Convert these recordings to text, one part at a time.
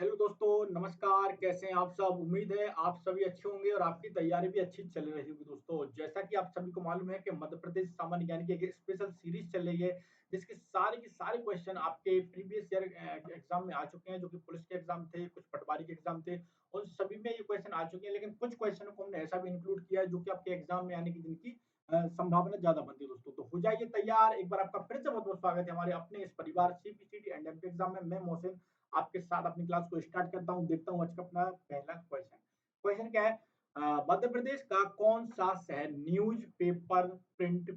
Hello दोस्तों, नमस्कार। कैसे हैं आप सब? उम्मीद है आप सभी अच्छे होंगे और आपकी तैयारी भी अच्छी चल रही होगी दोस्तों। जैसा कि आप सभी को मालूम है कि मध्य प्रदेश सामान्य ज्ञान की एक स्पेशल सीरीज चल रही है, जिसके सारे के सारे क्वेश्चन आपके प्रीवियस ईयर एग्जाम में आ चुके हैं, जो कि पुलिस के एग्जाम थे, कुछ पटवारी के एग्जाम थे। उन सभी में ये क्वेश्चन आ चुके हैं, लेकिन कुछ क्वेश्चनों को हमने ऐसा भी इंक्लूड किया है जो कि आपके एग्जाम में आने की जिनकी संभावना ज्यादा बनती है दोस्तों। तो हो जाइए तैयार। एक बार आपका फिर से बहुत बहुत स्वागत है हमारे अपने इस परिवार सीपीसीटी एंड एमपी एग्जाम में। मैं मोहसिन आपके साथ अपनी क्लास को स्टार्ट करता हूँ। देखता हूँ आज का अपना पहला क्वेश्चन। क्वेश्चन क्या है? मध्य प्रदेश का कौन सा शहर न्यूज प्रिंट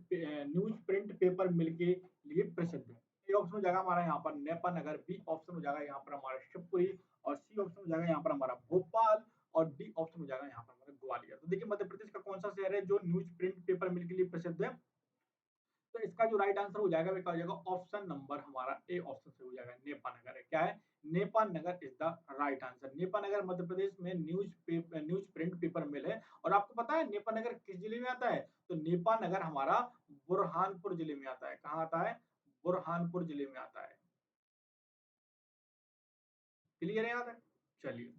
पेपर मिल के लिए प्रसिद्ध है? ए ऑप्शन हो जाएगा हमारा यहाँ पर नेपा नगर, बी ऑप्शन हो जाएगा यहाँ पर हमारा शिवपुरी, और सी ऑप्शन हो जाएगा यहाँ पर हमारा भोपाल, और डी ऑप्शन हो जाएगा यहाँ पर हमारा ग्वालियर। तो देखिए, मध्य प्रदेश का कौन सा शहर है जो न्यूज प्रिंट पेपर मिल के लिए प्रसिद्ध है? तो इसका जो राइट आंसर हो जाएगा वो क्या हो जाएगा? ऑप्शन नंबर हमारा ए ऑप्शन से हो जाएगा, नेपा नगर है। क्या है? Nepa Nagar is the right answer. Nepa Nagar Madhya Pradesh में न्यूज प्रिंट पेपर मिल है। और आपको पता है नेपा नगर किस जिले में आता है? तो नेपा नगर हमारा बुरहानपुर जिले में आता है। कहाँ आता है? बुरहानपुर जिले में आता है। क्लियर है यहाँ तक? चलिए,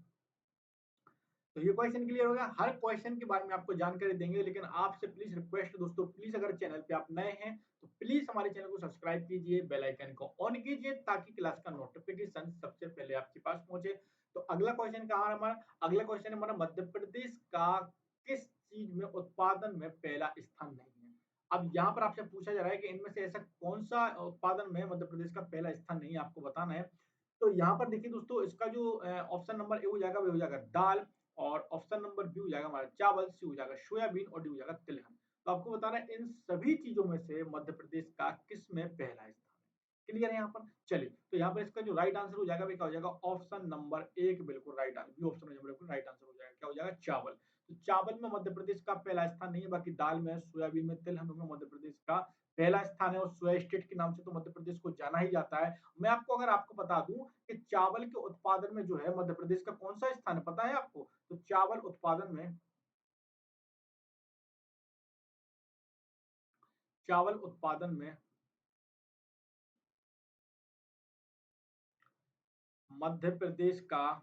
तो ये क्वेश्चन क्लियर हो गया। हर क्वेश्चन के बारे में आपको जानकारी देंगे, लेकिन आपसे प्लीज रिक्वेस्ट दोस्तों, प्लीज अगर चैनल पे आप नए हैं तो प्लीज हमारे चैनल को सब्सक्राइब कीजिए, बेल आइकन को ऑन कीजिए, ताकि क्लास का नोटिफिकेशन सबसे पहले आपके पास पहुंचे। तो अगला क्वेश्चन कहाँ है हमारा? अगला क्वेश्चन हमारा, मध्य प्रदेश का किस चीज में उत्पादन में पहला स्थान नहीं है? अब यहाँ पर आपसे पूछा जा रहा है कि इनमें से ऐसा कौन सा उत्पादन में मध्य प्रदेश का पहला स्थान नहीं है, आपको बताना है। तो यहाँ पर देखिए दोस्तों, इसका जो ऑप्शन नंबर ए हो जाएगा वो हो जाएगा दाल, और ऑप्शन नंबर बी हो जाएगा हमारा चावल, सी हो जाएगा सोयाबीन, और डी हो जाएगा तिलहन। तो आपको बताना है इन सभी चीजों में से मध्य प्रदेश का किस में पहला स्थान है। क्लियर है यहाँ पर? चलिए, तो यहाँ पर इसका जो राइट आंसर हो जाएगा वो क्या हो जाएगा? ऑप्शन नंबर एक बिल्कुल राइट आंसर, बी ऑप्शन बिल्कुल राइट आंसर हो जाएगा। क्या हो जाएगा? चावल। तो चावल में मध्य प्रदेश का पहला स्थान नहीं है, बाकी दाल में, सोयाबीन में, तिलहन में मध्य प्रदेश का पहला स्थान है। और सोया स्टेट के नाम से तो मध्य प्रदेश को जाना ही जाता है। मैं आपको अगर आपको बता दूं कि चावल के उत्पादन में जो है मध्य प्रदेश का कौन सा स्थान है, पता है आपको? तो चावल उत्पादन में मध्य प्रदेश का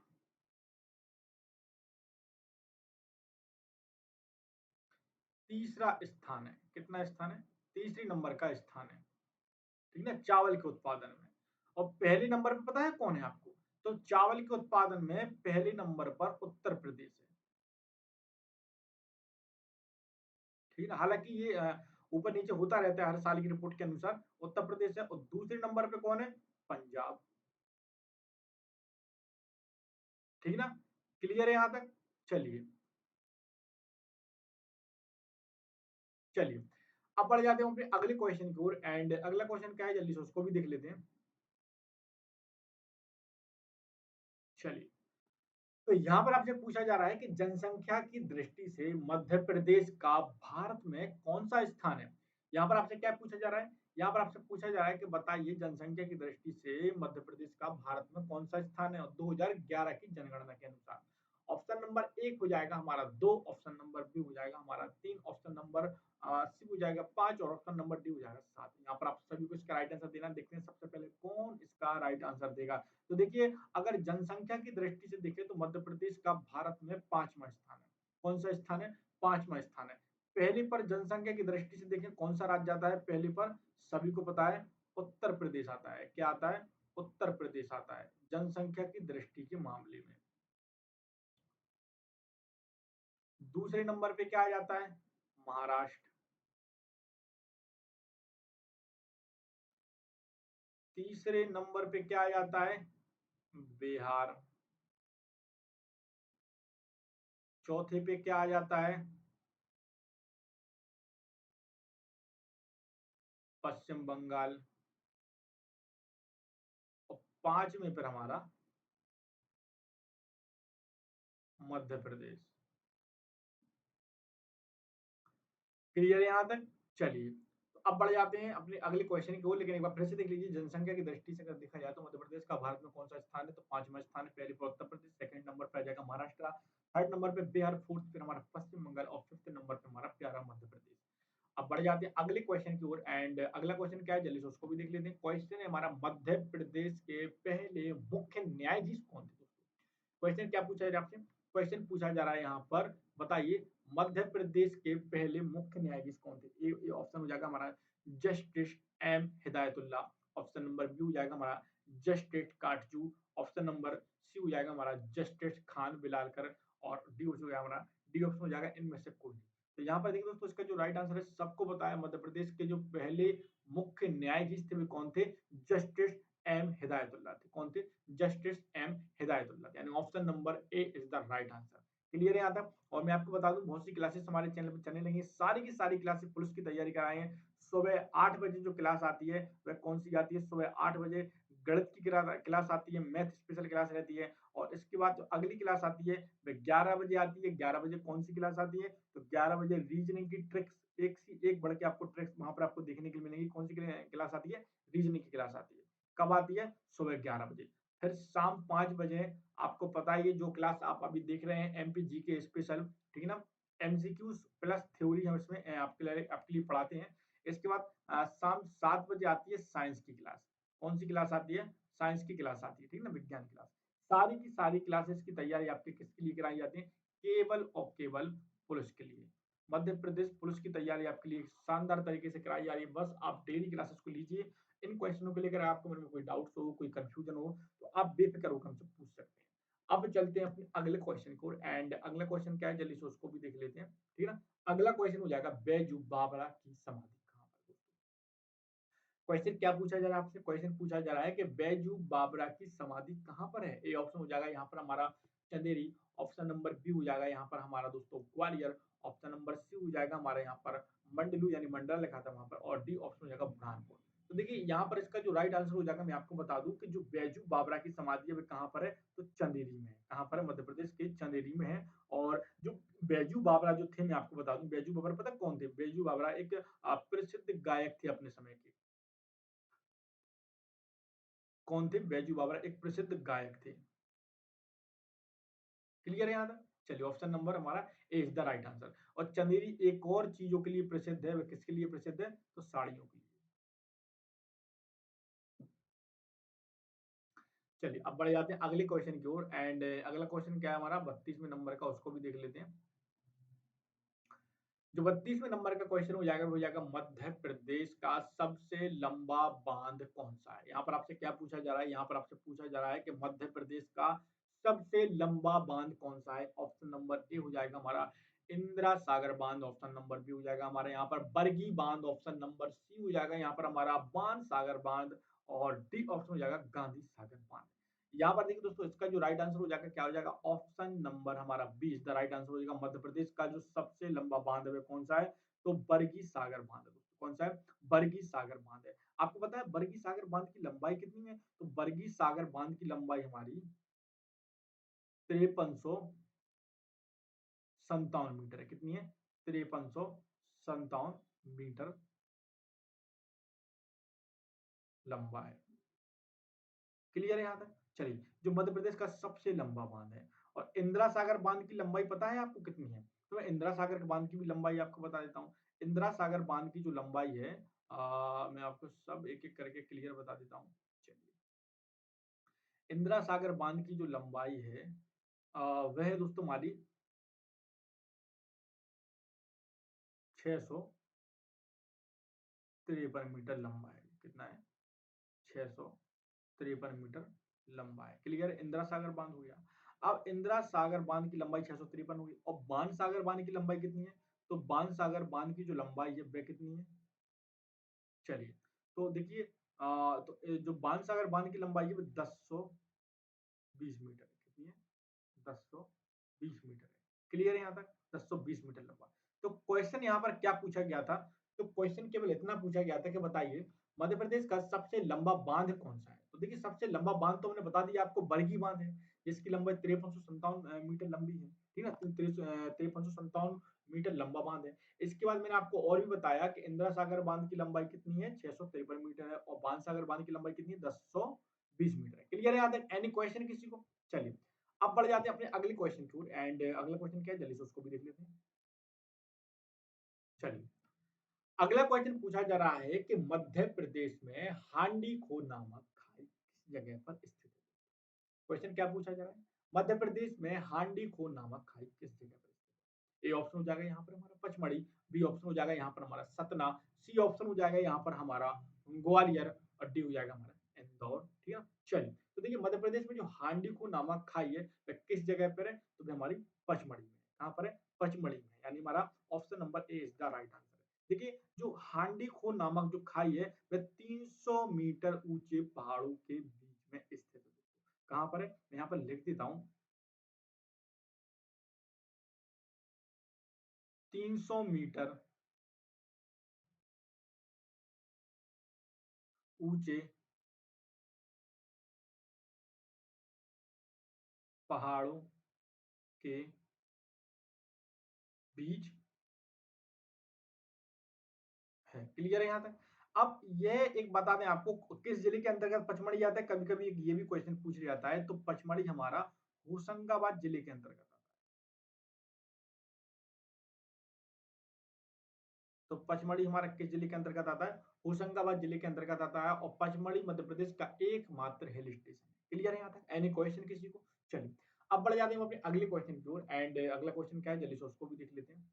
तीसरा स्थान है। कितना स्थान है? तीसरी नंबर का स्थान है। ठीक है, चावल के उत्पादन में। और पहले नंबर पर पता है कौन है आपको? तो चावल के उत्पादन में पहले नंबर पर उत्तर प्रदेश है। ठीक है, हालांकि ये ऊपर नीचे होता रहता है हर साल की रिपोर्ट के अनुसार। उत्तर प्रदेश है। और दूसरे नंबर पे कौन है? पंजाब। ठीक ना? क्लियर है यहाँ तक? चलिए, चलिए, अब बढ़ जाते हैं अपने अगले क्वेश्चन की ओर। एंड अगला क्वेश्चन क्या है, जल्दी से उसको भी देख लेते हैं। चलिए, तो यहाँ पर आपसे पूछा जा रहा है कि जनसंख्या की दृष्टि से मध्य प्रदेश का भारत में कौन सा स्थान है? यहाँ पर आपसे क्या पूछा जा रहा है? यहाँ पर आपसे पूछा जा रहा है कि बताइए जनसंख्या की दृष्टि से मध्य प्रदेश का भारत में कौन सा स्थान है, और 2011 की जनगणना के अनुसार। ऑप्शन नंबर एक हो जाएगा हमारा दो, ऑप्शन नंबर बी हो जाएगा हमारा तीन, ऑप्शन नंबर सी हो जाएगा पांच, और ऑप्शन नंबर डी हो जाएगा सात। यहाँ पर आप सभी को इसका राइट आंसर देना। देखते हैं सबसे पहले कौन इसका राइट आंसर देगा। तो देखिए, अगर जनसंख्या की दृष्टि से देखें तो मध्य प्रदेश का भारत में पांचवा स्थान है। कौन सा स्थान है? पांचवा स्थान है। पहले पर जनसंख्या की दृष्टि से देखें कौन सा राज्य आता है पहले पर? सभी को पता है, उत्तर प्रदेश आता है। क्या आता है? उत्तर प्रदेश आता है जनसंख्या की दृष्टि के मामले में। दूसरे नंबर पे क्या आ जाता है? महाराष्ट्र। तीसरे नंबर पे क्या आ जाता है? बिहार। चौथे पे क्या आ जाता है? पश्चिम बंगाल। और पांचवें पर हमारा मध्य प्रदेश। क्लियर है यहाँ तक? चलिए, तो अब बढ़ जाते हैं अपने अगले क्वेश्चन की ओर। लेकिन एक बार फिर से देख लीजिए, जनसंख्या की दृष्टि से अगर देखा जाए तो मध्य प्रदेश का भारत में कौन सा स्थान है? तो पांचवा स्थान है। पहले पर उत्तर प्रदेश, सेकंड नंबर पर आ जाएगा महाराष्ट्र, थर्ड नंबर पे बिहार, फोर्थ पे हमारा पश्चिम बंगाल, और फिफ्थ नंबर पे हमारा प्यारा मध्य प्रदेश। अब बढ़ जाते हैं अगले क्वेश्चन की ओर। एंड अगला क्वेश्चन क्या है, जल्दी से उसको भी देख लेते हैं। क्वेश्चन है हमारा, मध्य प्रदेश के पहले मुख्य न्यायाधीश कौन थे? क्वेश्चन क्या पूछा जा रहा है आपसे? क्वेश्चन पूछा जा रहा है यहाँ पर, बताइए मध्य प्रदेश के पहले मुख्य न्यायाधीश कौन थे? ए ऑप्शन हो जाएगा हमारा justice M Hidayatullah, option number B हो जाएगा हमारा justice Katju, option number C हो जाएगा हमारा जस्टिस खान बिलालकर और डी हो जाएगा हमारा डी ऑप्शन हो जाएगा इनमें से कोई। तो यहाँ पर देखिए दोस्तों इसका जो राइट आंसर है सबको बताया, मध्य प्रदेश के जो पहले मुख्य न्यायाधीश थे वे कौन थे? जस्टिस एम हिदायतुल्ला थे। कौन थे? जस्टिस एम हिदायतुल्ला, यानी option number A is the right answer. Clear है यहाँ तक? और मैं आपको बता दूं बहुत सी क्लासेस हमारे चैनल पर चलने लगी, सारी की सारी क्लासेस पुलिस की तैयारी कराए हैं। सुबह 8 बजे जो क्लास आती है वह कौन सी आती है? सुबह 8 बजे गणित की क्लास आती है, मैथ स्पेशल क्लास रहती है, और इसके बाद जो अगली क्लास आती है वह 11 बजे आती है। 11 बजे कौन सी क्लास आती है? तो 11 बजे रीजनिंग की ट्रिक्स, एक सी एक बढ़ के आपको ट्रिक्स वहां पर आपको देखने के लिए मिलेंगी। कौन सी क्लास आती है? रीजनिंग की क्लास आती है। कब आती है? सुबह 11 बजे। फिर शाम 5 बजे आपको पता है ये जो क्लास आप अभी देख रहे हैं एमपी जीके स्पेशल, ठीक है ना, एमसीक्यूज प्लस थ्योरी हम इसमें आपके लिए पढ़ाते हैं। इसके बाद शाम 7 बजे आती है साइंस की क्लास। कौन सी क्लास आती है? साइंस की क्लास आती है, ठीक है ना, विज्ञान क्लास। सारी की सारी क्लासेस की तैयारी आपके किसके लिए कराई जाती है? केवल और केवल पुलिस के लिए। मध्य प्रदेश पुलिस की तैयारी आपके लिए शानदार तरीके से कराई जा रही है। बस आप डेली क्लासेस को लीजिए। इन क्वेश्चनों को लेकर आपको मन में कोई डाउट्स हो, कोई कंफ्यूजन हो, तो आप बेफिक्र होकर हमसे पूछ सकते हैं। अब चलते हैं अपने अगले क्वेश्चन को, एंड अगला क्वेश्चन क्या है जल्दी से उसको भी देख लेते हैं, ठीक है ना। अगला क्वेश्चन हो जाएगा बैजू बावरा की समाधि कहाँ पर? क्वेश्चन क्या पूछा जा रहा है आपसे? क्वेश्चन पूछा जा रहा है कि बैजू बावरा की समाधि कहाँ पर है? ए ऑप्शन हो जाएगा यहाँ पर हमारा चंदेरी, ऑप्शन नंबर बी हो जाएगा यहाँ पर हमारा दोस्तों ग्वालियर, ऑप्शन नंबर सी हो जाएगा हमारा यहाँ पर मंडलू यानी मंडला लिखा था वहां पर, और डी ऑप्शन हो जाएगा बुरहानपुर। तो देखिए यहाँ पर इसका जो राइट आंसर हो जाएगा, मैं आपको बता दूं कि जो बैजू बावरा की समाधि है वो कहाँ पर है? तो चंदेरी में है। कहाँ पर है? मध्य प्रदेश के चंदेरी में है। और जो बैजू बावरा जो थे, मैं आपको बता दूं बैजू बावरा पता कौन थे? बैजू बावरा एक प्रसिद्ध गायक थे अपने समय के। कौन थे? बैजू बावरा एक प्रसिद्ध गायक थे। क्लियर है यहाँ तक? चलिए ऑप्शन नंबर हमारा ए इज द राइट आंसर। और चंदेरी एक और चीजों के लिए प्रसिद्ध है, वह किसके लिए प्रसिद्ध है? तो साड़ियों के लिए। चलिए अब बढ़ जाते हैं अगले क्वेश्चन की ओर, एंड अगला क्वेश्चन क्या है हमारा 32वें नंबर का, उसको भी देख लेते हैं। जो 32वें नंबर का क्वेश्चन हो जाएगा वो हो जाएगा मध्य प्रदेश का सबसे लंबा बांध कौन सा है? यहाँ पर आपसे क्या पूछा जा रहा है? यहाँ पर आपसे पूछा जा रहा है कि मध्य प्रदेश का सबसे लंबा बांध कौन सा है? ऑप्शन नंबर ए हो जाएगा हमारा इंदिरा सागर बांध, ऑप्शन नंबर बी हो जाएगा हमारा यहाँ पर बरगी बांध, ऑप्शन नंबर सी हो जाएगा यहाँ पर हमारा बाण सागर बांध, और डी ऑप्शन हो जाएगा गांधी सागर बांध। यहाँ पर देखिए दोस्तों इसका जो राइट आंसर हो जाएगा क्या हो जाएगा? ऑप्शन नंबर हमारा B is the right answer हो जाएगा। मध्य प्रदेश का जो सबसे लंबा बांध है कौन सा है? तो बरगी सागर बांध है दोस्तों। कौन सा है? बरगी सागर बांध है। आपको पता है बरगी सागर बांध की लंबाई कितनी है? तो बरगी सागर बांध की लंबाई हमारी 5357 मीटर है। कितनी है? 5357 मीटर लंबा है। क्लियर है यहाँ तक? चलिए जो मध्य प्रदेश का सबसे लंबा बांध है, और इंदिरा सागर बांध की लंबाई पता है आपको कितनी है? तो मैं इंदिरा सागर बांध की भी लंबाई आपको बता देता हूँ। इंदिरा सागर बांध की जो लंबाई है, मैं आपको सब एक एक करके क्लियर बता देता हूँ। चलिए इंदिरा सागर बांध की जो लंबाई है, वह है दोस्तों हमारी 653 मीटर लंबा है। कितना है? 653 मीटर लंबा है। क्लियर है? इंदिरा सागर बांध हो गया। अब इंदिरा सागर बांध की लंबाई 653 होगी, और बाण सागर बांध की लंबाई कितनी है? तो बाण सागर बांध की जो लंबाई है वह कितनी है? चलिए तो देखिए तो जो बाण सागर बांध की लंबाई है वो 1020 मीटर है। कितनी है? 1020 मीटर है। क्लियर है यहाँ तक? 1020 मीटर लंबा। तो क्वेश्चन यहाँ पर क्या पूछा गया था? तो क्वेश्चन केवल इतना पूछा गया था कि बताइए मध्य प्रदेश का सबसे लंबा बांध कौन सा है? तो देखिए सबसे लंबा बांध तो हमने बता दिया आपको, बरगी बांध है, जिसकी लंबाई 5357 मीटर लंबी है, ठीक है ना। 5357 मीटर लंबा बांध है। इसके बाद मैंने आपको और भी बताया कि इंदिरा सागर बांध की लंबाई कितनी है? 653 मीटर है, और बाण सागर बांध की लंबाई कितनी है? 1020 मीटर है। क्लियर है यहाँ तक? एनी क्वेश्चन किसी को? चलिए अब बढ़ जाते हैं अपने अगले क्वेश्चन की ओर, एंड अगला क्वेश्चन क्या है जल्दी से उसको भी देख लेते हैं। चलिए अगला क्वेश्चन पूछा जा रहा है कि मध्य प्रदेश में हांडी खो नामक खाई किस जगह पर स्थित है? क्वेश्चन क्या पूछा जा रहा है? मध्य प्रदेश में हांडी खो नामक खाई किस जगह पर स्थित है? ए ऑप्शन हो जाएगा यहाँ पर हमारा पचमढ़ी, बी ऑप्शन हो जाएगा यहाँ पर हमारा सतना, सी ऑप्शन हो जाएगा यहाँ पर हमारा ग्वालियर और डी हो जाएगा हमारा इंदौर। ठीक है, चलिए तो देखिए मध्य प्रदेश में जो हांडी खो नामक खाई है वह किस जगह पर है? तो वह हमारी पचमढ़ी में। कहाँ पर है? पचमढ़ी में, यानी हमारा option number A is the right answer. देखिए जो हांडी खो नामक जो खाई है वह 300 मीटर ऊंचे पहाड़ों के बीच में स्थित है। कहाँ पर है? मैं यहाँ पर लिख देता हूँ, 300 मीटर ऊंचे पहाड़ों के बीच है। क्लियर है यहाँ तक? अब यह एक बता दें आपको किस जिले के अंतर्गत पचमढ़ी आता है, कभी कभी ये भी क्वेश्चन पूछ जाता है, तो पचमढ़ी हमारा होशंगाबाद जिले के अंतर्गत आता है। तो पचमढ़ी हमारा किस जिले के अंतर्गत आता है? होशंगाबाद जिले के अंतर्गत आता है और पचमढ़ी मध्य प्रदेश का एकमात्र हिल स्टेशन है। क्लियर है यहाँ तक? एनी क्वेश्चन किसी को? चलिए अब बढ़ जाते हैं हम अपने अगले क्वेश्चन की ओर एंड अगला क्वेश्चन क्या है जल्दी से उसको भी देख लेते हैं।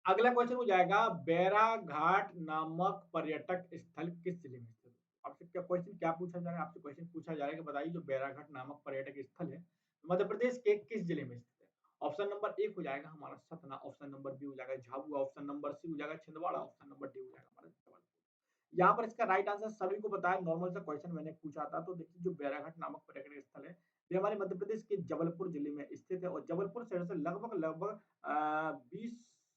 अगला क्वेश्चन हो जाएगा बैराघाट नामक पर्यटक स्थल किस जिले में स्थित है? आपसे क्या क्वेश्चन क्या पूछा जा रहा है? आपसे क्वेश्चन पूछा जा रहा है कि बताइए जो बैराघाट नामक पर्यटक स्थल है मध्य प्रदेश के किस जिले में स्थित है? ऑप्शन नंबर एक हो जाएगा हमारा सतना, ऑप्शन नंबर बी हो जाएगा झाबुआ, ऑप्शन नंबर सी हो जाएगा छिंदवाड़ा, ऑप्शन नंबर डी हो जाएगा हमारा जबलपुर। यहाँ पर इसका राइट आंसर सभी को पता है, नॉर्मल सा क्वेश्चन मैंने पूछा था। तो देखिए जो बैराघाट नामक पर्यटक स्थल है ये हमारे मध्य प्रदेश के जबलपुर जिले में स्थित है और जबलपुर शहर से लगभग लगभग 20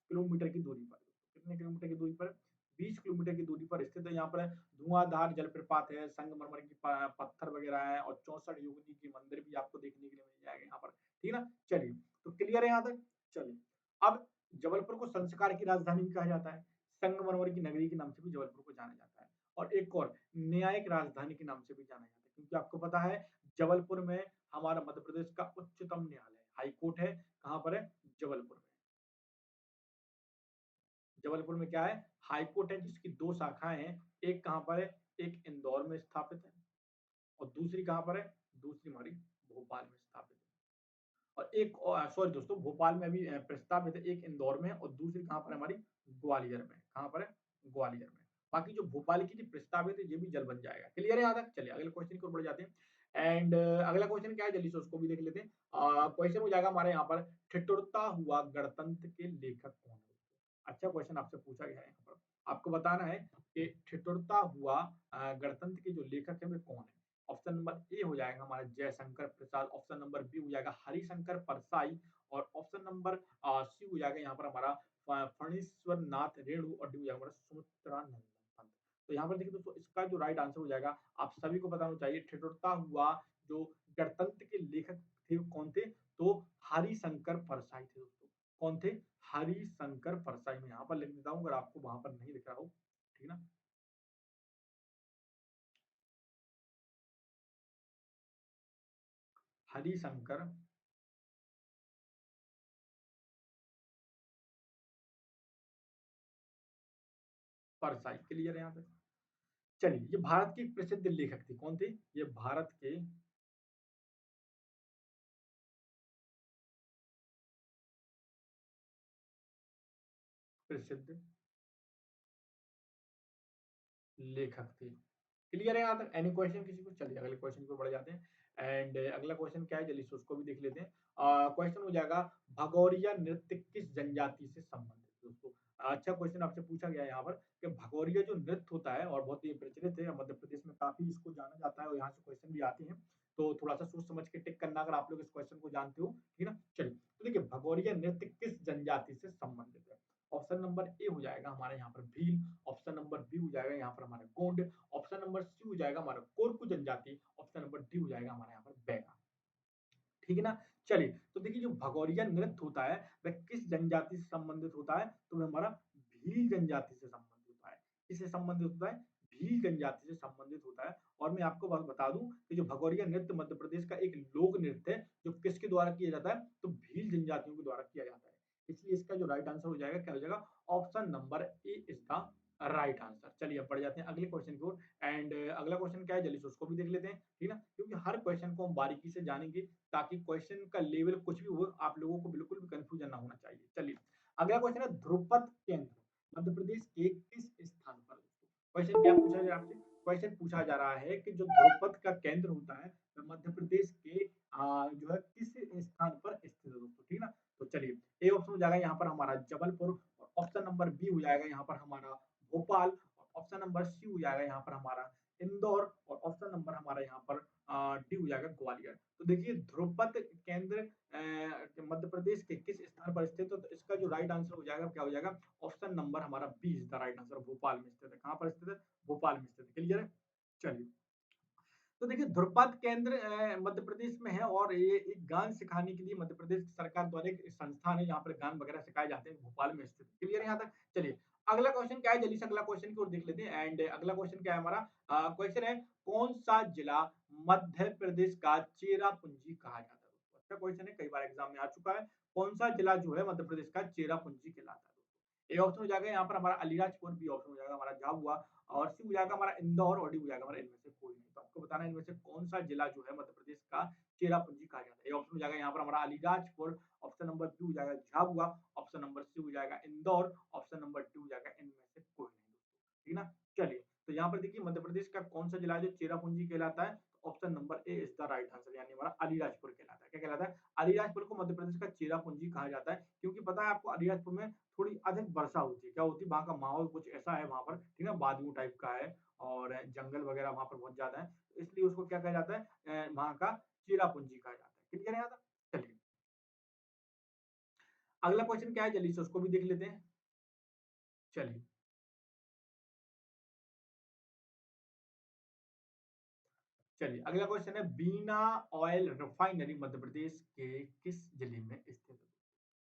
किलोमीटर की दूरी पर। कितने किलोमीटर की दूरी पर? 20 किलोमीटर की दूरी पर स्थित है। यहाँ पर धुआंधार जलप्रपात है, संगमरमर की पत्थर वगैरह है और 64 योगिनी की मंदिर भी आपको देखने के लिए मिल जाएगा यहाँ पर। ठीक है ना? चलिए तो क्लियर है यहाँ तक? चलिए अब जबलपुर को संस्कार की राजधानी भी कहा जाता है, संगमरमर की नगरी के नाम से भी जबलपुर को जाना जाता है और एक और न्यायिक राजधानी के नाम से भी जाना जाता है, क्योंकि आपको पता है जबलपुर में हमारा मध्य प्रदेश का उच्चतम न्यायालय हाई कोर्ट है। कहाँ पर है? जबलपुर में। जबलपुर में क्या है? हाई कोर्ट है जिसकी दो शाखाएं हैं, एक कहाँ पर है? एक इंदौर में स्थापित है और दूसरी कहाँ पर है? दूसरी हमारी भोपाल में स्थापित है। और एक सॉरी दोस्तों, भोपाल में अभी प्रस्तावित है, एक इंदौर में और दूसरी कहाँ पर है हमारी? ग्वालियर में। कहाँ पर है? ग्वालियर में। बाकी जो भोपाल की जो प्रस्तावित है ये भी जल्द बन जाएगा। क्लियर है यहाँ तक? चलिए अगले क्वेश्चन की ओर बढ़ जाते हैं एंड अगला क्वेश्चन क्या है जल्दी से उसको भी देख लेते हैं। क्वेश्चन हो जाएगा हमारे यहाँ पर ठिठुरता हुआ गणतंत्र के लेखक कौन है? अच्छा क्वेश्चन आपसे पूछा गया है यहाँ पर, आपको बताना है कि ठिठुरता हुआ गणतंत्र के जो लेखक है वे कौन है? ऑप्शन नंबर ए हो जाएगा हमारा Jaishankar Prasad, option number B हो जाएगा हरिशंकर परसाई और ऑप्शन नंबर सी हो जाएगा यहाँ पर हमारा फणीश्वर नाथ रेणु और डी हो जाएगा हमारा सुमित्रानंदन पंत। तो यहाँ पर देखिए दोस्तों इसका जो राइट आंसर हो जाएगा आप सभी को बताना चाहिए ठिठुरता हुआ जो गणतंत्र के लेखक थे कौन थे? तो हरिशंकर परसाई थे दोस्तों। कौन थे? हरिशंकर परसाई। मैं यहाँ पर लिख देता हूँ अगर आपको वहां पर नहीं लिख रहा हो। ठीक है ना? हरिशंकर परसाई। क्लियर है यहाँ पे? चलिए ये भारत की एक प्रसिद्ध लेखक थी, कौन थे? ये भारत के प्रसिद्ध लेखक थे। क्लियर है यहाँ तक? एनी क्वेश्चन किसी को? चलिए अगले क्वेश्चन को बढ़ जाते हैं एंड अगला क्वेश्चन क्या है जल्दी से उसको भी देख लेते हैं। क्वेश्चन हो जाएगा भगोरिया नृत्य किस जनजाति से संबंधित है दोस्तों? अच्छा क्वेश्चन आपसे पूछा गया है यहाँ पर कि भगोरिया जो नृत्य होता है और बहुत ही प्रचलित है मध्य प्रदेश में, काफी इसको जाना जाता है और यहाँ से क्वेश्चन भी आते हैं। तो थोड़ा सा सोच समझ के टिक करना अगर आप लोग इस क्वेश्चन को जानते हो। ठीक है ना? चलिए तो देखिए भगोरिया नृत्य किस जनजाति से संबंधित है? ऑप्शन नंबर ए हो जाएगा हमारे यहाँ पर भील, ऑप्शन नंबर बी हो जाएगा यहाँ पर हमारा गोंड, ऑप्शन नंबर सी हो जाएगा हमारा कोरकू जनजाति, ऑप्शन नंबर डी हो जाएगा हमारे यहाँ पर बैगा। ठीक है ना? चलिए तो देखिए जो भगोरिया नृत्य होता है वह किस जनजाति से संबंधित होता है? तो वह हमारा भील जनजाति से संबंधित होता है। किससे संबंधित होता है? भील जनजाति से संबंधित होता है। और मैं आपको बात बता दूं कि जो भगोरिया नृत्य मध्य प्रदेश का एक लोक नृत्य है जो किसके द्वारा किया जाता है? तो भील जनजातियों के द्वारा किया जाता है। इसलिए इसका जो राइट आंसर हो जाएगा क्या हो जाएगा? Option number A is the right answer. चलिए अब बढ़ जाते हैं अगले क्वेश्चन की ओर एंड अगला अगला क्वेश्चन क्या है जल्दी से उसको भी देख लेते हैं, ठीक है ना? क्योंकि हर क्वेश्चन को हम बारीकी से जानेंगे ताकि क्वेश्चन का लेवल कुछ भी हो आप लोगों को बिल्कुल भी कंफ्यूजन ना होना चाहिए। चलिए, अगला क्वेश्चन है ध्रुपद केंद्र मध्य प्रदेश के किस स्थान पर? क्वेश्चन क्या पूछा जा आपसे? क्वेश्चन पूछा जा रहा है कि जो ध्रुपद का केंद्र होता है मध्य प्रदेश के जो है किस स्थान पर स्थित है दोस्तों, ठीक है ना? तो चलिए, ए ऑप्शन हो जाएगा यहाँ पर हमारा जबलपुर, और ऑप्शन नंबर बी हो जाएगा यहाँ पर हमारा भोपाल, और ऑप्शन नंबर सी हो जाएगा यहाँ पर हमारा इंदौर, और ऑप्शन नंबर हमारा यहाँ पर डी हो जाएगा ग्वालियर। तो देखिए ध्रुपद केंद्र मध्य प्रदेश के किस स्थान पर स्थित है? तो इसका जो राइट आंसर हो जाएगा क्या हो जाएगा? ऑप्शन नंबर हमारा B is the right answer, Bhopal में स्थित है। कहाँ पर स्थित है? भोपाल में स्थित है। क्लियर है? चलिए, तो देखिए ध्रुपद केंद्र मध्य प्रदेश में है, और ये एक गान सिखाने के लिए मध्य प्रदेश सरकार द्वारा एक संस्थान है, यहाँ पर गान वगैरह सिखाए जाते हैं, भोपाल में स्थित। क्लियर है यहाँ तक? चलिए, अगला क्वेश्चन क्या है, जल्दी से अगला क्वेश्चन की ओर देख लेते हैं। एंड अगला क्वेश्चन क्या है हमारा? क्वेश्चन है कौन सा जिला मध्य प्रदेश का चेरापूंजी कहा जाता है? अच्छा क्वेश्चन है, कई बार एग्जाम में आ चुका है। कौन सा जिला जो है मध्य प्रदेश का चेरापूंजी कहलाता है? ए ऑप्शन हो जाएगा यहाँ पर हमारा अलीराजपुर, बी ऑप्शन हो जाएगा हमारा झाबुआ, और सी हो जाएगा हमारा इंदौर, और डी हो जाएगा हमारा इनमें से कोई नहीं। तो आपको बताना है इनमें से कौन सा जिला जो है मध्य प्रदेश का चेरापूंजी कहा जाता है। ए ऑप्शन हो जाएगा यहाँ पर हमारा अलीराजपुर, ऑप्शन नंबर बी हो जाएगा झाबुआ, ऑप्शन नंबर सी हो जाएगा इंदौर, ऑप्शन नंबर डी हो जाएगा इनमें से कोई नहीं दोस्तों, ठीक है ना? चलिए, तो यहाँ पर देखिए मध्य प्रदेश का कौन सा जिला है जो चेरापूंजी कहलाता है? तो option number A is the right answer, यानी हमारा अलीराजपुर कहलाता है। क्या कहलाता है? अलीराजपुर को मध्य प्रदेश का चेरापूंजी कहा जाता है, क्योंकि पता है आपको अलीराजपुर में थोड़ी अधिक वर्षा होती है। क्या होती है? वहाँ का माहौल कुछ ऐसा है वहाँ पर, ठीक है, वादियों टाइप का है, और जंगल वगैरह वहाँ पर बहुत ज्यादा है, इसलिए उसको क्या कहा जाता है? वहाँ का चेरापूंजी कहा जाता है। क्लियर है यहाँ तक? चलिए, अगला क्वेश्चन क्या है, जल्दी से उसको भी देख लेते हैं। चलिए, चलिए अगला क्वेश्चन है बीना ऑयल रिफाइनरी मध्य प्रदेश के किस जिले में स्थित है?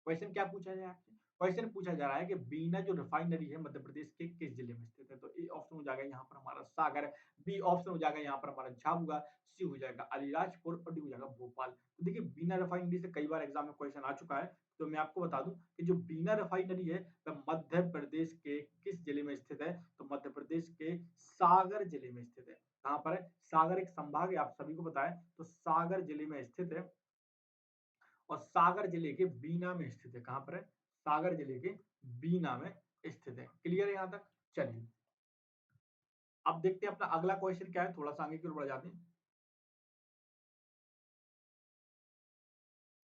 क्वेश्चन क्या पूछा जाए आपसे? क्वेश्चन पूछा जा रहा है कि बीना जो रिफाइनरी है मध्य प्रदेश के किस जिले में स्थित है? तो ए ऑप्शन हो जाएगा यहाँ पर हमारा सागर, बी ऑप्शन हो जाएगा यहाँ पर हमारा झाबुआ, सी हो जाएगा अलीराजपुर, और डी हो जाएगा भोपाल। तो देखिए बीना रिफाइनरी से कई बार एग्जाम में क्वेश्चन आ चुका है, तो मैं आपको बता दूं कि जो बीना रिफाइनरी है वह मध्य प्रदेश के किस जिले में स्थित है? तो मध्य प्रदेश के सागर जिले में स्थित है। कहाँ पर है? सागर एक संभाग है, आप सभी को पता है, तो सागर जिले में स्थित है, और सागर जिले के बीना में स्थित है। कहां पर है? सागर जिले के बीना में स्थित है। क्लियर है यहां तक? चलिए, अब देखते हैं अपना अगला क्वेश्चन क्या है, थोड़ा सा आगे की ओर बढ़ जाते हैं।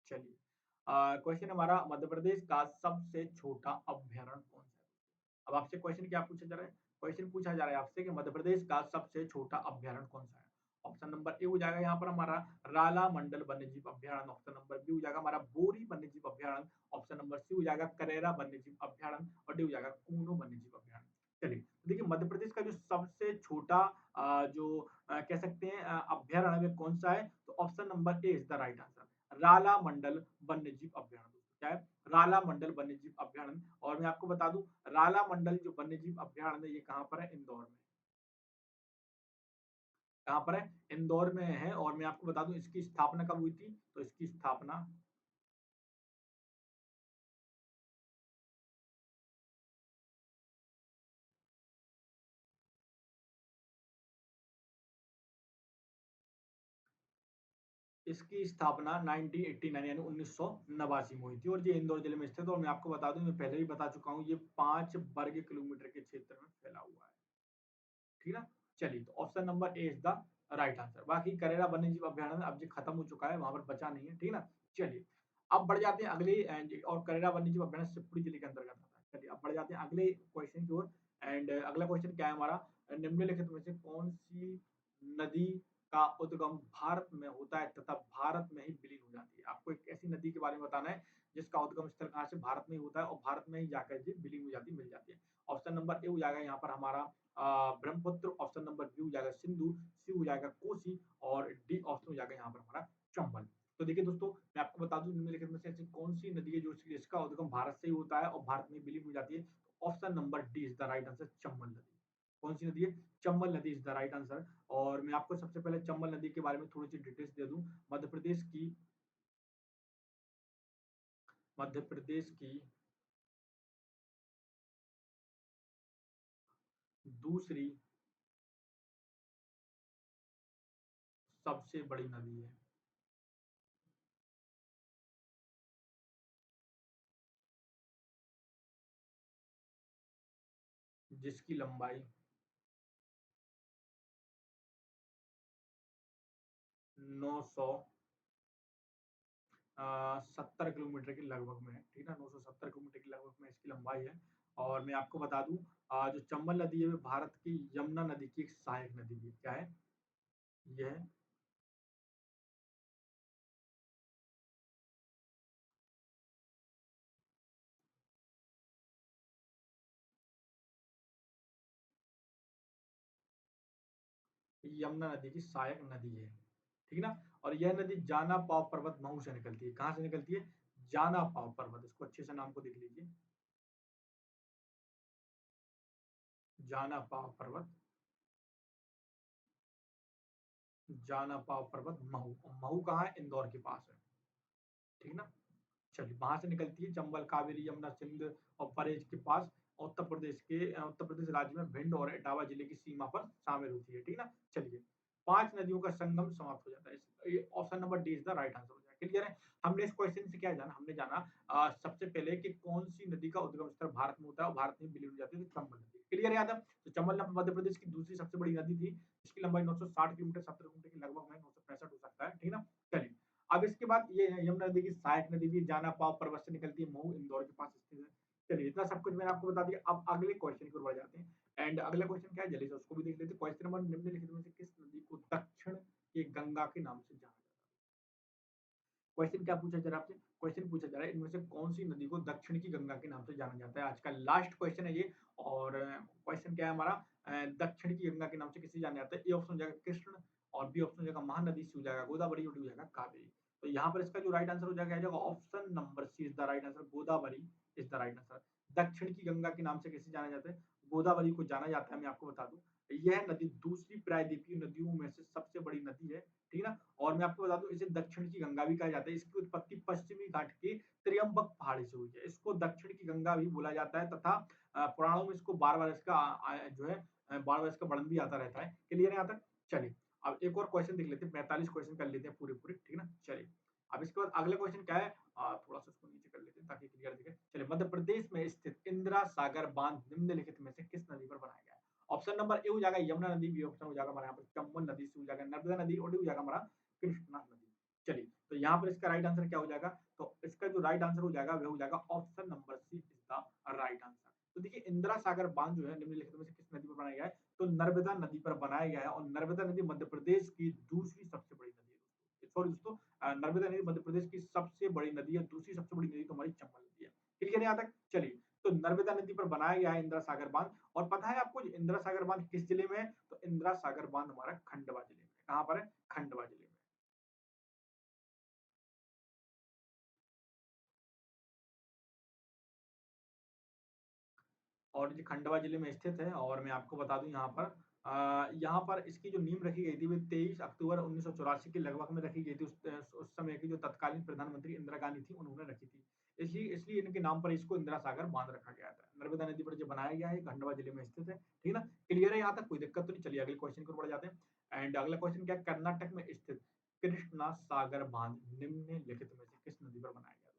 चलिए, क्वेश्चन हमारा मध्य प्रदेश का सबसे छोटा अभ्यारण्य कौन सा है? अब आपसे क्वेश्चन क्या पूछा जा रहा है? क्वेश्चन पूछा जा रहा है आपसे कि मध्य प्रदेश का सबसे छोटा अभ्यारण्य कौन सा है? ऑप्शन नंबर ए हो जाएगा यहाँ पर हमारा राला मंडल वन्यजीव अभ्यारण्य, ऑप्शन नंबर बी हो जाएगा हमारा बोरी वन्यजीव अभ्यारण्य, ऑप्शन नंबर सी हो जाएगा करेरा वन्यजीव अभ्यारण्य, और डी हो जाएगा कूनो वन्यजीव अभ्यारण्य। चलिए, तो देखिए मध्य प्रदेश का जो सबसे छोटा कह सकते हैं अभ्यारण्य है कौन सा है? तो option number A is the right answer, Ralamandal वन्यजीव अभ्यारण्य। क्या है? राला मंडल वन्यजीव अभ्यारण्य। और मैं आपको बता दूं राला मंडल जो वन्यजीव अभ्यारण्य है ये कहाँ पर है? इंदौर में। कहाँ पर है? इंदौर में है। और मैं आपको बता दूं इसकी स्थापना कब हुई थी? तो इसकी स्थापना इसकी स्थापना 1989 यानी 1989 में हुई थी, और ये इंदौर जिले में स्थित है। और मैं आपको बता दूं, मैं पहले भी बता चुका हूँ, ये 5 वर्ग किलोमीटर के क्षेत्र में फैला हुआ है। ठीक है ना? चलिए, तो option number A is the right answer. बाकी करेला वन्यजीव अभ्यारण्य अब ये खत्म हो चुका है, वहां पर बचा नहीं है। ठीक है ना? चलिए, अब बढ़ जाते हैं अगले और करेला वन्यजीव अभ्यारण्य शिवपुरी जिले के अंतर्गत आता है। चलिए, अब बढ़ जाते हैं अगले क्वेश्चन की ओर। एंड अगला क्वेश्चन क्या है हमारा? निम्नलिखित में से कौन सी नदी का उद्गम भारत में होता है तथा भारत में ही विलीन हो जाती है? आपको एक ऐसी नदी के बारे में बताना है जिसका उद्गम स्थल कहाँ से भारत में ही होता है और भारत में ही जाकर जी विलीन हो जाती मिल जाती है। ऑप्शन नंबर ए हो जाएगा यहाँ पर हमारा ब्रह्मपुत्र, ऑप्शन नंबर बी हो जाएगा सिंधु, सी हो जाएगा कोसी, और डी ऑप्शन हो जाएगा यहाँ पर हमारा चंबल। तो देखिए दोस्तों, मैं आपको बता दूं निम्नलिखित में से ऐसी कौन सी नदी है जो इसका उद्गम भारत से ही होता है और भारत में विलीन हो जाती है? तो option number D is the right answer, Chambal नदी। कौन सी नदी है? चंबल नदी इज द राइट आंसर। और मैं आपको सबसे पहले चंबल नदी के बारे में थोड़ी सी डिटेल्स दे दूं। मध्य प्रदेश की मध्य प्रदेश की दूसरी सबसे बड़ी नदी है? जिसकी लंबाई 900 70 किलोमीटर के लगभग में है, ठीक है, 970 किलोमीटर के लगभग में इसकी लंबाई है। और मैं आपको बता दूं, जो चंबल नदी है वो भारत की यमुना नदी की एक सहायक नदी भी है। क्या है यह? यमुना नदी की सहायक नदी है, ठीक ना। और यह नदी जाना पाव पर्वत महू से निकलती है। कहाँ से निकलती है? जाना पाव पर्वत, इसको अच्छे से नाम को देख लीजिए, जाना पाव पर्वत, जाना पाव पर्वत महू। महू कहाँ है? इंदौर के पास है, ठीक ना। चलिए, वहां से निकलती है चंबल, कावेरी, यमुना, सिंध और परेज के पास उत्तर प्रदेश के उत्तर प्रदेश राज्य में भिंड और इटावा जिले की सीमा पर शामिल होती है, ठीक ना। चलिए, 5 नदियों का संगम समाप्त हो जाता है। ये option number D is the right answer हो जाएगा। क्लियर है? हमने इस क्वेश्चन से क्या जाना? हमने जाना सबसे पहले कि कौन सी नदी का उद्गम स्थल भारत में होता है और भारत में विलीन हो जाती है, तो चंबल नदी। क्लियर है यादव? तो चंबल नदी मध्य प्रदेश की दूसरी सबसे बड़ी नदी थी, इसकी लंबाई 960 किलोमीटर, 70 किलोमीटर के लगभग में 965 हो सकता है, ठीक ना। चलिए, अब इसके बाद ये यमुना नदी की सहायक नदी भी जाना पाव पर्वत से निकलती है, महू इंदौर के पास स्थित है। चलिए, इतना सब कुछ मैंने आपको बता दिया। अब अगले क्वेश्चन की ओर बढ़ जाते हैं। एंड अगला क्वेश्चन क्या है, जल्दी से उसको भी देख लेते हैं। क्वेश्चन नंबर निम्नलिखित में से किस नदी को दक्षिण के गंगा के नाम से जाना जाता है? क्वेश्चन क्या पूछा जा रहा है आपसे? क्वेश्चन पूछा जा रहा है, इनमें से कौन सी नदी को दक्षिण की गंगा के नाम से जाना जाता है? आज का लास्ट क्वेश्चन है ये। और क्वेश्चन क्या है हमारा? दक्षिण की गंगा के नाम से किसे जाना जाता है? ए ऑप्शन हो जाएगा कृष्ण, और बी ऑप्शन हो जाएगा महानदी, सी हो जाएगा गोदावरी, और डी हो जाएगा कावेरी। तो यहाँ पर इसका जो राइट आंसर हो जाएगा option number C is the right answer, Godavari is the right answer. दक्षिण की गंगा के नाम से किसे जाना जाता है? गोदावरी को जाना जाता है। मैं आपको बता दूं, यह नदी दूसरी प्रायद्वीपीय नदियों में से सबसे बड़ी नदी है, ठीक है ना। और मैं आपको बता दूं, इसे दक्षिण की गंगा भी कहा जाता है। इसकी उत्पत्ति पश्चिमी घाट के त्र्यंबक पहाड़ी से हुई है। इसको दक्षिण की गंगा भी बोला जाता है, तथा पुराणों में इसको बार बार इसका जो है बार बार इसका वर्णन भी आता रहता है। क्लियर है यहाँ तक? चलिए, अब एक और क्वेश्चन देख लेते हैं, 45 क्वेश्चन कर लेते हैं पूरे पूरे, ठीक है ना। चलिए, अब इसके बाद अगला क्वेश्चन क्या है, थोड़ा सा इसको नीचे कर लेते हैं ताकि क्लियर दिखे। चलिए, मध्य प्रदेश में स्थित इंदिरा सागर बांध निम्नलिखित में से किस नदी पर बनाया गया है? ऑप्शन नंबर ए हो जाएगा यमुना नदी, बी ऑप्शन हो जाएगा हमारा यहाँ पर चंबल नदी, सी हो जाएगा नर्मदा नदी, और डी हो जाएगा हमारा कृष्णा नदी। चलिए, तो यहाँ पर इसका राइट आंसर क्या हो जाएगा? तो इसका जो राइट आंसर हो जाएगा वह हो जाएगा option number C is the right answer. तो देखिए, इंदिरा सागर बांध जो है निम्नलिखित में से किस नदी पर बनाया गया है? तो नर्मदा नदी पर बनाया गया है। और नर्मदा नदी मध्य प्रदेश की दूसरी सबसे बड़ी नदी है। सॉरी दोस्तों, नर्मदा नदी मध्य प्रदेश की सबसे बड़ी नदी है। दूसरी सबसे बड़ी नदी तो हमारी चंबल नदी है। क्लियर है यहाँ तक? चलिए, तो नर्मदा नदी पर बनाया गया है इंदिरा सागर बांध। और पता है आपको इंदिरा सागर बांध किस जिले में है? तो इंदिरा सागर बांध हमारा खंडवा जिले में। कहाँ पर है? खंडवा जिले में। और ये खंडवा जिले में स्थित है। और मैं आपको बता दूं, यहाँ पर इसकी जो नींव रखी गई थी वो 23 अक्टूबर 1984 के लगभग में रखी गई थी। उस समय की जो तत्कालीन प्रधानमंत्री इंदिरा गांधी थी, उन्होंने रखी थी। इसलिए इसलिए इनके नाम पर इसको इंदिरा सागर बांध रखा गया था। नर्मदा नदी पर जो बनाया गया है, खंडवा जिले में स्थित है, ठीक है ना। क्लियर है यहाँ तक? कोई दिक्कत तो नहीं? चलिए, अगले क्वेश्चन को बढ़ जाते हैं। एंड अगला क्वेश्चन क्या है, कर्नाटक में स्थित कृष्णा सागर बांध निम्नलिखित में से किस नदी पर बनाया गया?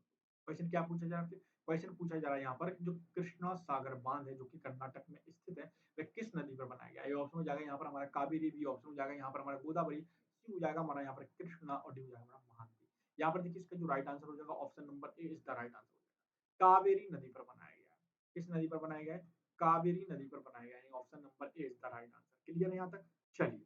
क्वेश्चन क्या पूछा जा रहा है? क्वेश्चन पूछा जा रहा है यहाँ पर, जो कृष्णा सागर बांध है जो कि कर्नाटक में स्थित है, वह किस नदी पर बनाया गया? ए ऑप्शन हो जाएगा यहाँ पर हमारा कावेरी, बी ऑप्शन हो जाएगा यहाँ पर हमारा गोदावरी, सी हो जाएगा हमारा यहाँ पर कृष्णा, और डी हो जाएगा हमारा महानदी। यहाँ पर देखिए, इसका जो राइट आंसर हो जाएगा option number A is the right answer हो जाएगा। कावेरी नदी पर बनाया गया है। किस नदी पर बनाया गया है? कावेरी नदी पर बनाया गया है। Option number A is the right answer. Clear है यहाँ तक? चलिए,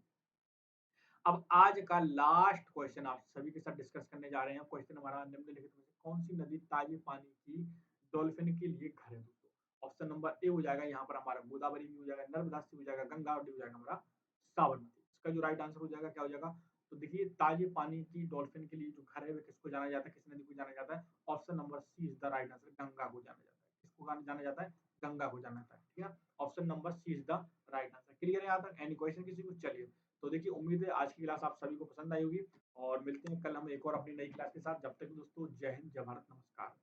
अब आज का लास्ट क्वेश्चन आप सभी के साथ डिस्कस करने जा रहे हैं। क्वेश्चन हमारा निम्नलिखित में से कौन सी नदी ताजे पानी की डॉल्फिन के लिए घर है दोस्तों? ऑप्शन नंबर ए हो जाएगा यहाँ पर हमारा गोदावरी, भी हो जाएगा नर्मदा, सी हो जाएगा गंगा, और डी हो जाएगा हमारा साबरमती। इसका जो राइट आंसर हो जाएगा क्या हो जाएगा? तो देखिए, ताजे पानी की डॉल्फिन के लिए जो घर है वह किसको जाना जाता है, किस नदी को जाना जाता है? Option number C is the right answer, Ganga को जाना जाता है। किसको जाना जाता है? गंगा को जाना जाता है, ठीक है। Option number C is the right answer. Clear है यहाँ तक? एनी क्वेश्चन किसी को? चलिए, तो देखिए, उम्मीद है आज की क्लास आप सभी को पसंद आई होगी। और मिलते हैं कल हम एक और अपनी नई क्लास के साथ। जब तक दोस्तों, जय हिंद, जय भारत, नमस्कार।